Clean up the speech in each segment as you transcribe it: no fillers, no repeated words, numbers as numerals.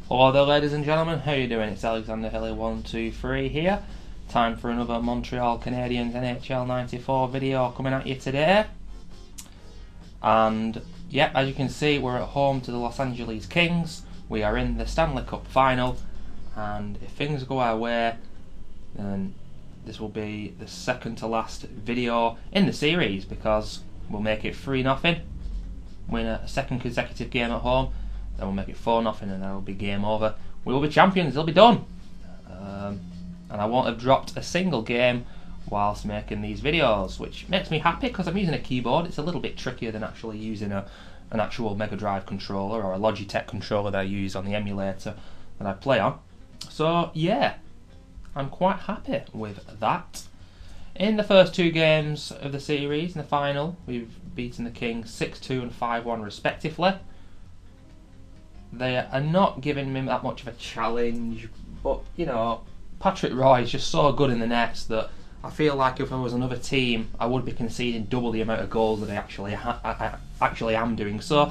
Hello there, ladies and gentlemen, how are you doing? It's Alexander Hilly123 here. Time for another Montreal Canadiens NHL 94 video coming at you today. And yeah, as you can see, we're at home to the Los Angeles Kings. We are in the Stanley Cup final, and if things go our way, then this will be the second to last video in the series, because we'll make it 3-0, win a second consecutive game at home. Then we'll make it 4-0 and then it'll be game over. We will be champions, it'll be done. And I won't have dropped a single game whilst making these videos, which makes me happy because I'm using a keyboard. It's a little bit trickier than actually using an actual Mega Drive controller or a Logitech controller that I use on the emulator that I play on. So yeah, I'm quite happy with that. In the first two games of the series, in the final, we've beaten the Kings 6-2 and 5-1 respectively. They are not giving me that much of a challenge, but you know, Patrick Roy is just so good in the nets that I feel like if I was another team, I would be conceding double the amount of goals that I actually am doing. So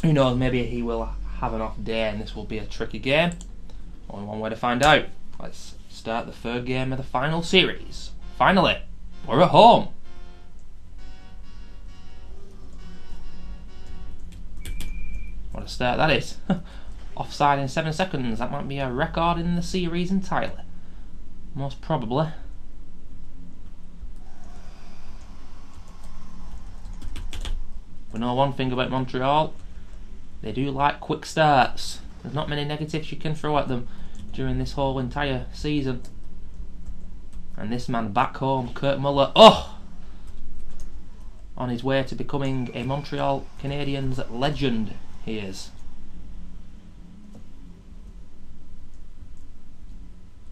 who knows? Maybe he will have an off day, and this will be a tricky game. Only one way to find out. Let's start the third game of the final series. Finally, we're at home. What a start that is. Offside in 7 seconds. That might be a record in the series entirely. Most probably. We know one thing about Montreal. They do like quick starts. There's not many negatives you can throw at them during this whole entire season. And this man back home, Kurt Muller, on his way to becoming a Montreal Canadiens legend. He is.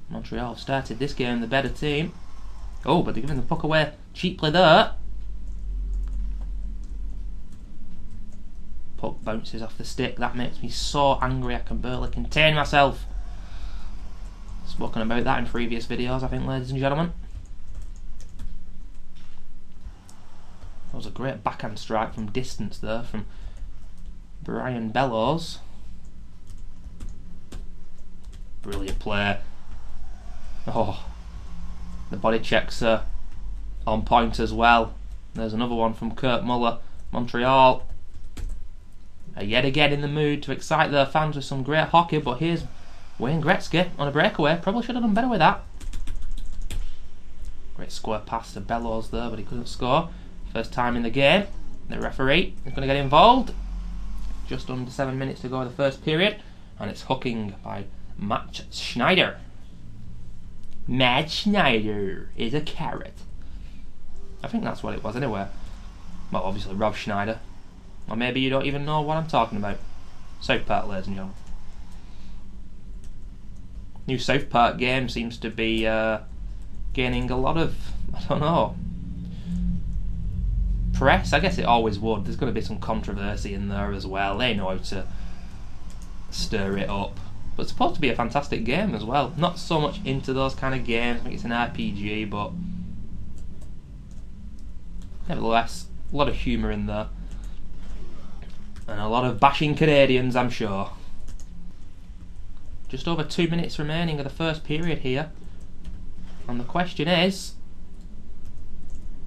Montreal started this game the better team. Oh, but they're giving the puck away cheaply there. Puck bounces off the stick. That makes me so angry I can barely contain myself. Spoken about that in previous videos, I think, ladies and gentlemen. That was a great backhand strike from distance there from Brian Bellows. Brilliant play. Oh, the body checks are on point as well. There's another one from Kurt Muller. Montreal are yet again in the mood to excite their fans with some great hockey, but here's Wayne Gretzky on a breakaway. Probably should have done better with that. Great square pass to Bellows there, but he couldn't score. First time in the game. The referee is going to get involved. Just under 7 minutes to go in the first period, and it's hooking by Matt Schneider. Matt Schneider is a carrot. I think that's what it was anyway. Well, obviously Rob Schneider. Or maybe you don't even know what I'm talking about. South Park, ladies and gentlemen. New South Park game seems to be gaining a lot of, I don't know, press. I guess it always would. There's going to be some controversy in there as well. They know how to stir it up. But it's supposed to be a fantastic game as well. Not so much into those kind of games. I think it's an RPG, but nevertheless, a lot of humour in there. And a lot of bashing Canadians, I'm sure. Just over 2 minutes remaining of the first period here. And the question is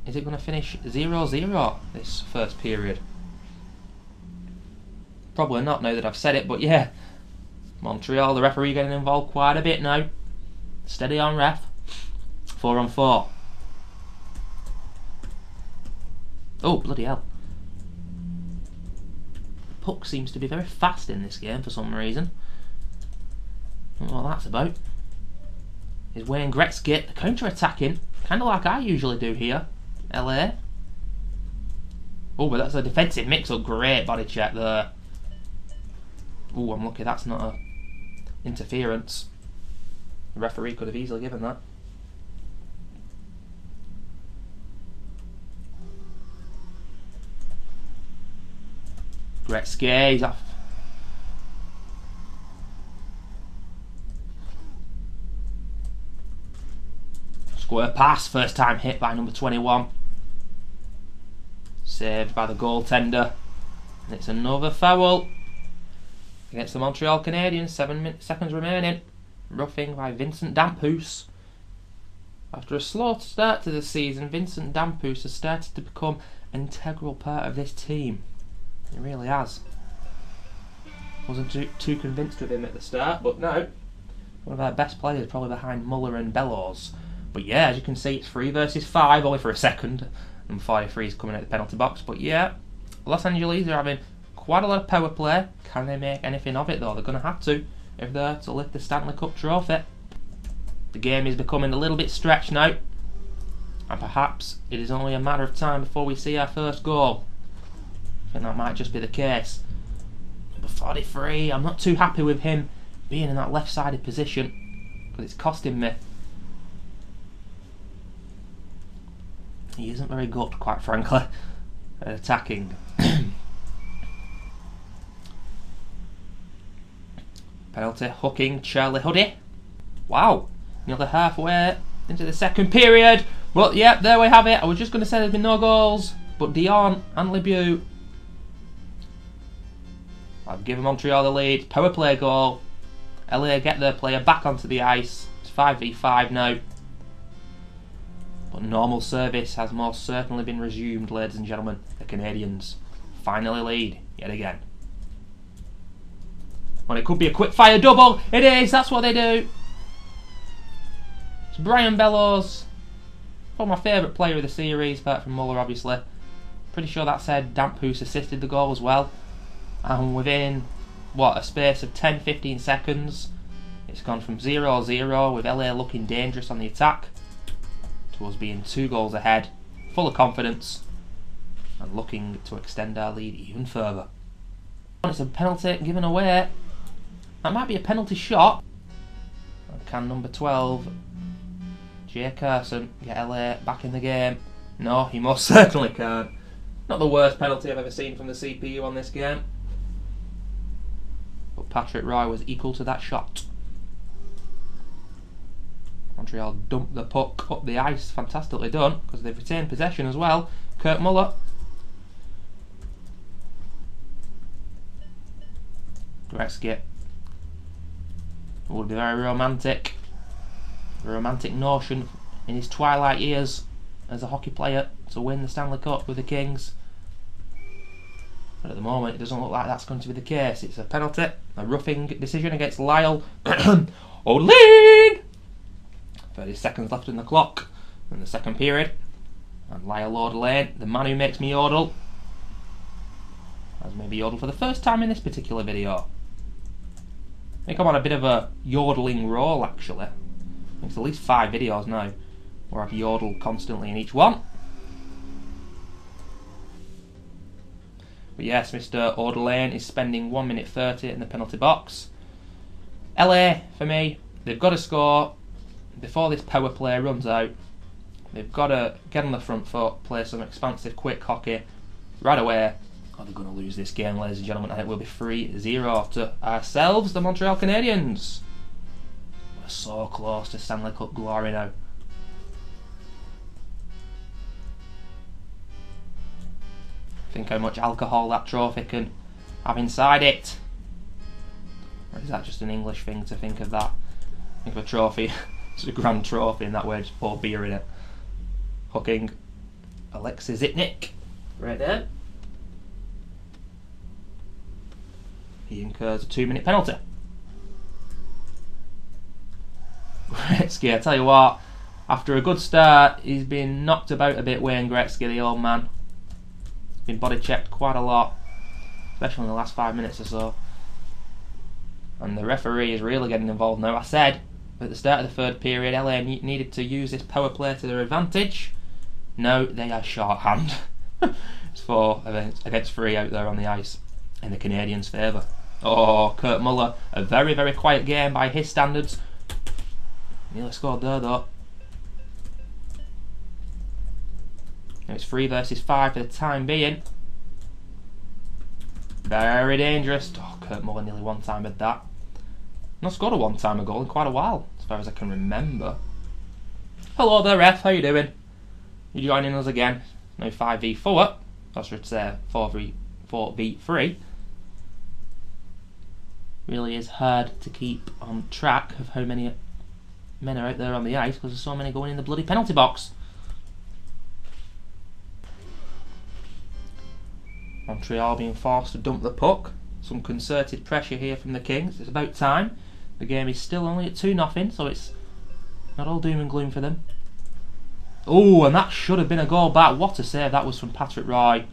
it going to finish 0-0 this first period? Probably not now that I've said it, but yeah. Montreal, the referee getting involved quite a bit now. Steady on, ref. 4-on-4. Oh, bloody hell. The puck seems to be very fast in this game for some reason. I don't know what that's about. Is Wayne Gretzky counter-attacking, kind of like I usually do here. LA. Oh, but that's a defensive mix-up. Great body check there. Oh, I'm lucky that's not a interference. The referee could have easily given that. Gretzky, he's off. Square pass, first time hit by number 21. Saved by the goaltender. And it's another foul. against the Montreal Canadiens. 7 seconds remaining. Roughing by Vincent Damphousse. After a slow start to the season, Vincent Damphousse has started to become an integral part of this team. He really has. Wasn't too convinced with him at the start, but no. One of our best players, probably behind Muller and Bellows. But yeah, as you can see, it's 3 versus 5, only for a second. And 43 is coming at the penalty box. But yeah, Los Angeles are having quite a lot of power play. Can they make anything of it though? They're going to have to if they're to lift the Stanley Cup trophy. The game is becoming a little bit stretched now. And perhaps it is only a matter of time before we see our first goal. I think that might just be the case. Number 43, I'm not too happy with him being in that left-sided position because it's costing me. He isn't very good, quite frankly, at attacking. Penalty, hooking, Charlie Huddy. Wow, nearly halfway into the second period. But yeah, there we have it. I was just going to say there's been no goals, but Dion and Lemieux have given Montreal the lead. Power play goal. LA get their player back onto the ice. It's 5v5 now. But normal service has most certainly been resumed, ladies and gentlemen. The Canadiens finally lead yet again. Well, it could be a quick fire double. It is. That's what they do. It's Brian Bellows. Probably my favourite player of the series, apart from Muller, obviously. Pretty sure that said Damphousse assisted the goal as well. And within, what, a space of 10-15 seconds, it's gone from 0-0 with LA looking dangerous on the attack to us being 2 goals ahead, full of confidence, and looking to extend our lead even further. It's a penalty given away. That might be a penalty shot. Can number 12, Jay Carson, get LA back in the game? No, he most certainly can't. Not the worst penalty I've ever seen from the CPU on this game. But Patrick Roy was equal to that shot. Montreal dumped the puck up the ice. Fantastically done, because they've retained possession as well. Kurt Muller. Gretzky. It would be very romantic. A romantic notion in his twilight years as a hockey player to win the Stanley Cup with the Kings. But at the moment it doesn't look like that's going to be the case. It's a penalty, a roughing decision against Lyle O'Lean. 30 seconds left in the clock in the second period. And Lyle O'Lean, the man who makes me yodel, has made me yodel for the first time in this particular video. I think I'm on a bit of a yodeling roll actually. I think it's at least 5 videos now where I've yodeled constantly in each one. But yes, Mr. O'Lean is spending 1 minute 30 in the penalty box. LA, for me, they've got to score before this power play runs out. They've got to get on the front foot, play some expansive, quick hockey right away, or they're going to lose this game, ladies and gentlemen, and it will be 3-0 to ourselves, the Montreal Canadiens. We're so close to Stanley Cup glory now. Think how much alcohol that trophy can have inside it. Or is that just an English thing to think of that? Think of a trophy, it's a grand trophy, and that way just pour beer in it. Hooking Alexei Zitnik right there. He incurs a 2-minute penalty. Gretzky, I tell you what, after a good start, he's been knocked about a bit, Wayne Gretzky, the old man. Been body checked quite a lot, especially in the last 5 minutes or so. And the referee is really getting involved now. I said at the start of the third period, LA needed to use this power play to their advantage. No, they are shorthand. It's 4 against 3 out there on the ice in the Canadiens' favour. Oh, Kurt Muller, a very, very quiet game by his standards. Nearly scored there though. Now it's 3 versus 5 for the time being. Very dangerous. Oh, Kurt Muller nearly one-timed that. Not scored a one-timer goal in quite a while, as far as I can remember. Hello there, ref. How you doing? You joining us again? Now 5v4. I should say 4v3. Really is hard to keep on track of how many men are out there on the ice because there's so many going in the bloody penalty box. Montreal being forced to dump the puck. Some concerted pressure here from the Kings. It's about time. The game is still only at 2-0, so it's not all doom and gloom for them. Oh, and that should have been a goal back. What a save that was from Patrick Roy.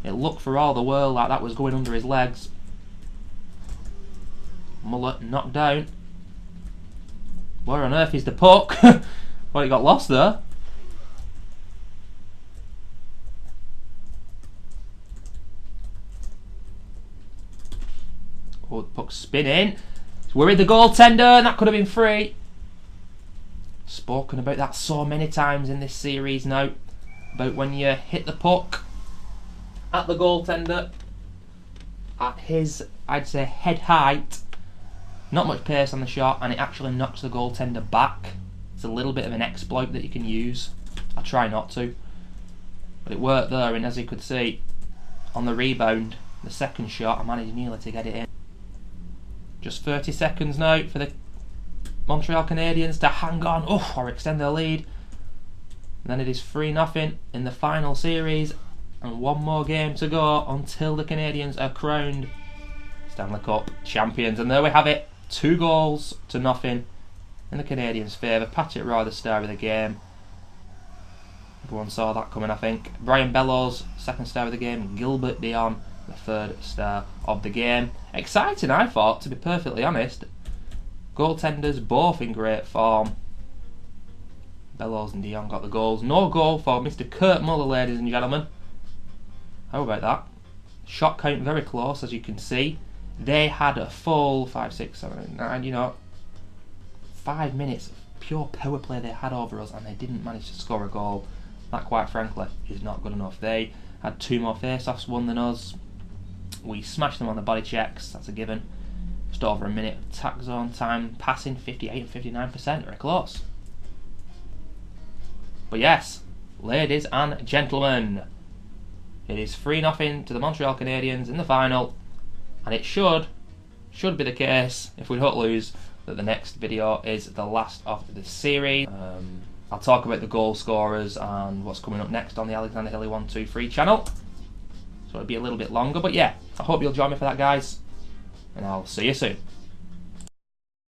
It looked for all the world like that was going under his legs. Mullet knocked down. Where on earth is the puck? Well, it got lost there. Oh, the puck's spinning. It's worried the goaltender, and that could have been free. Spoken about that so many times in this series now. About when you hit the puck at the goaltender at his, I'd say, head height. Not much pace on the shot, and it actually knocks the goaltender back. It's a little bit of an exploit that you can use. I try not to. But it worked there, and as you could see, on the rebound, the second shot, I managed nearly to get it in. Just 30 seconds now for the Montreal Canadiens to hang on or extend their lead. And then it is 3-0 in the final series, and one more game to go until the Canadiens are crowned Stanley Cup champions. And there we have it, 2-0 in the Canadiens' favour. Patrick Roy, the star of the game. Everyone saw that coming, I think. Brian Bellows, second star of the game. Gilbert Dion, the third star of the game. Exciting, I thought, to be perfectly honest. Goaltenders both in great form. Bellows and Dion got the goals. No goal for Mr. Kurt Muller, ladies and gentlemen. How about that? Shot count very close, as you can see. They had a full 5, 6, 7, 9, 5 minutes of pure power play they had over us, and they didn't manage to score a goal. That, quite frankly, is not good enough. They had 2 more face-offs won than us. We smashed them on the body checks, that's a given. Just over a minute of attack zone time, passing 58 and 59%, very close. But yes, ladies and gentlemen, it is 3-0 to the Montreal Canadiens in the final, and it should be the case, if we don't lose, that the next video is the last of the series. I'll talk about the goal scorers and what's coming up next on the Alexander Hilly 123 channel. So it'll be a little bit longer, but yeah, I hope you'll join me for that, guys, and I'll see you soon.